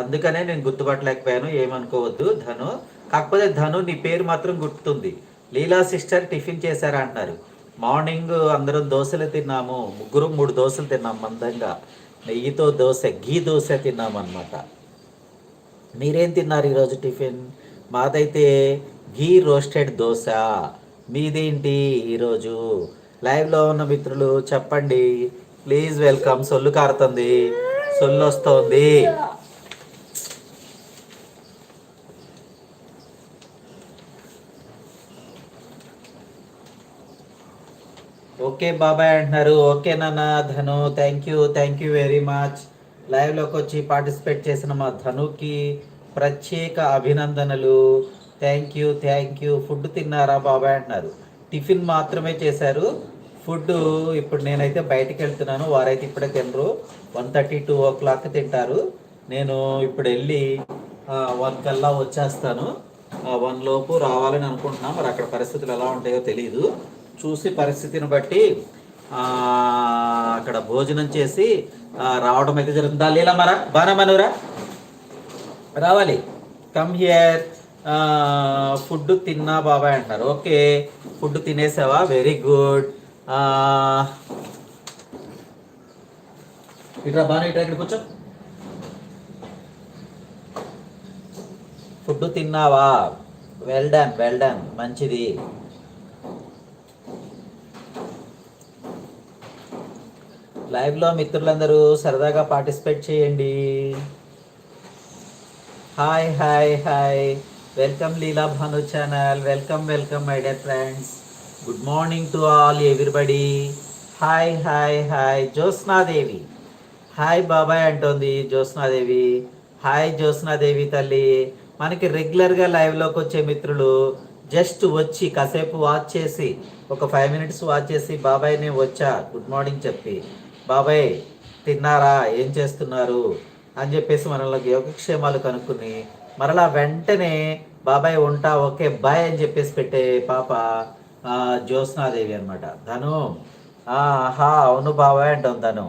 అందుకనే నేను గుర్తుపట్టలేకపోయాను, ఏమనుకోవద్దు ధను. కాకపోతే ధను నీ పేరు మాత్రం గుర్తుంది. లీలా సిస్టర్ టిఫిన్ చేశారా అంటున్నారు. మార్నింగ్ అందరం దోశలు తిన్నాము, ముగ్గురు 3 దోశలు తిన్నాం మందంగా. నెయ్యితో దోశ, ఘీ దోశ తిన్నాము అనమాట. మీరేం తిన్నారు ఈరోజు టిఫిన్? మాదైతే ఘీ రోస్టెడ్ దోశ. మీదేంటి ఈరోజు? లైవ్లో ఉన్న మిత్రులు చెప్పండి ప్లీజ్. వెల్కమ్. సొల్లు కారుతుంది, సొల్లు వస్తుంది. ఓకే బాబాయ్ అంటున్నారు. ఓకే నాన్న ధను, థ్యాంక్ యూ వెరీ మచ్. లైవ్లోకి వచ్చి పార్టిసిపేట్ చేసిన మా ధనుకి ప్రత్యేక అభినందనలు. Thank you. ఫుడ్ తిన్నారా బాబాయ్ అంటున్నారు. టిఫిన్ మాత్రమే చేశారు. ఫుడ్ ఇప్పుడు నేనైతే బయటికి వెళ్తున్నాను, వారైతే ఇప్పుడే తినరు. 1:30 2 o'clock తింటారు. నేను ఇప్పుడు వెళ్ళి 1 కల్లా వచ్చేస్తాను. 1 లోపు రావాలని అనుకుంటున్నాను. మరి అక్కడ పరిస్థితులు ఎలా ఉంటాయో తెలియదు. చూసి పరిస్థితిని బట్టి అక్కడ భోజనం చేసి రావడం అయితే జరుగుతుంది. లీలా మరా బాణమనురా రావాలి. Come here. ఫుడ్ తిన్నా బాబాయ్ అంటారు. ఓకే, ఫుడ్ తినేసావా? Very good. ఇట్రా బాగా, ఇట్రా, ఇక్కడ కూర్చో. ఫుడ్ తిన్నావా? వెల్ డన్, మంచిది. లైవ్లో మిత్రులందరూ సరదాగా పార్టిసిపేట్ చేయండి. Hi. Welcome Leela Bhanu channel. Welcome my dear friends. Good morning to all everybody. Hi. Jyotsnadevi hi బాబాయ్ అంటోంది జ్యోత్స్నాదేవి. హాయ్ జ్యోత్స్నాదేవి తల్లి. మనకి రెగ్యులర్గా లైవ్లోకి వచ్చే మిత్రులు జస్ట్ వచ్చి కాసేపు వాచ్ చేసి, ఒక 5 minutes వాచ్ చేసి, బాబాయ్ నేను వచ్చా గుడ్ మార్నింగ్ చెప్పి, బాబాయ్ తిన్నారా, ఏం చేస్తున్నారు అని చెప్పేసి మనలోకి యోగక్షేమాలు కనుక్కుని మరలా వెంటనే బాబాయ్ ఉంటా, ఓకే బాయ్ అని చెప్పేసి పెట్టే పాప జ్యోత్స్నాదేవి అనమాట. ధను అవును బాబాయ్ అంటాం. ధను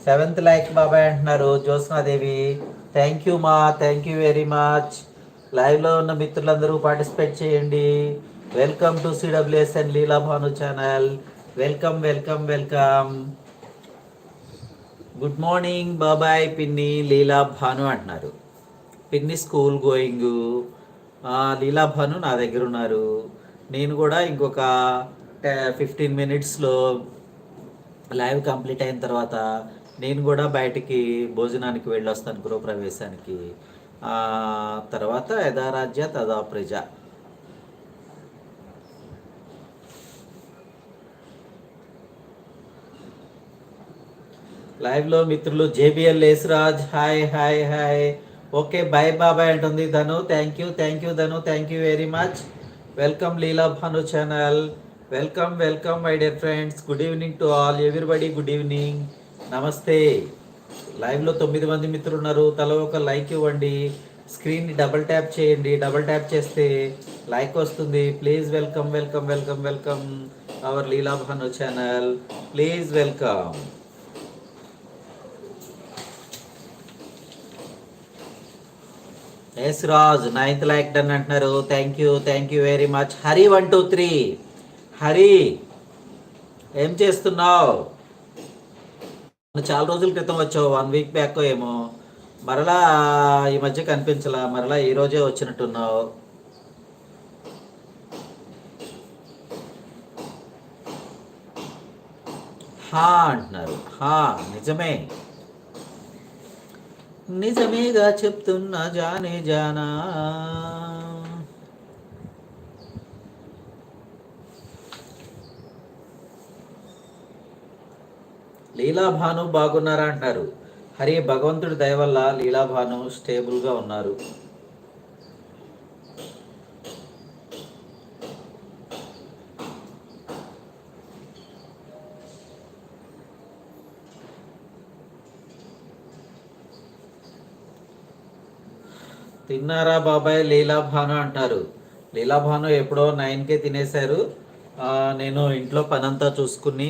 7th లైక్ బాబాయ్ అంటున్నారు Jyotsnadevi. Thank you very much. లైవ్లో ఉన్న మిత్రులందరూ పార్టిసిపేట్ చేయండి. Welcome to CWSN Leela Bhanu channel. Welcome. Good morning బాబాయ్ పిన్ని లీలా భాను అంటున్నారు. పిన్ని స్కూల్ గోయింగ్. లీలా భాను నా దగ్గర ఉన్నారు. నేను కూడా ఇంకొక 15 minutesలో లైవ్ కంప్లీట్ అయిన తర్వాత నేను కూడా బయటికి భోజనానికి వెళ్ళొస్తాను, గృహప్రవేశానికి. తర్వాత యథారాజ్య తదా ప్రజ. లైవ్లో మిత్రులు JBL Lesuraj hi. Okay bye బాబాయ్ అంటుంది Dhanu. Thank you Dhanu, thank you very much. Welcome Leela Bhanu channel. Welcome my dear friends. Good evening to all everybody. Good evening, నమస్తే. లైవ్లో 9 మంది మిత్రులు ఉన్నారు. తల ఒక లైక్ ఇవ్వండి. స్క్రీన్ని డబుల్ ట్యాప్ చేయండి. డబుల్ ట్యాప్ చేస్తే లైక్ వస్తుంది. Please welcome our Leela Bhanu channel. Please welcome. S Raj 9th like done అంటున్నారు. Thank you very much. Hari 1 2 3. Hari ఏం చేస్తున్నావు? చాలా రోజుల క్రితం వచ్చావు, 1 week బ్యాక్ ఏమో. మరలా ఈ మధ్య కనిపించలా, మరలా ఈరోజే వచ్చినట్టున్నావు. అంటున్నారు. నిజమేగా చెప్తున్నా జానా. లీలాభాను బాగున్నారా అంటారు. హరి భగవంతుడి దయ వల్ల లీలాభాను స్టేబుల్గా ఉన్నారు. తిన్నారా బాబాయ్ లీలాభాను అంటారు. లీలాభాను ఎప్పుడో 9కే తినేశారు. నేను ఇంట్లో పనంతా చూసుకుని,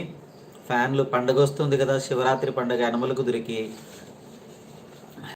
ఫ్యాన్లు, పండగ వస్తుంది కదా, శివరాత్రి పండగ, యనమల కుదిరికి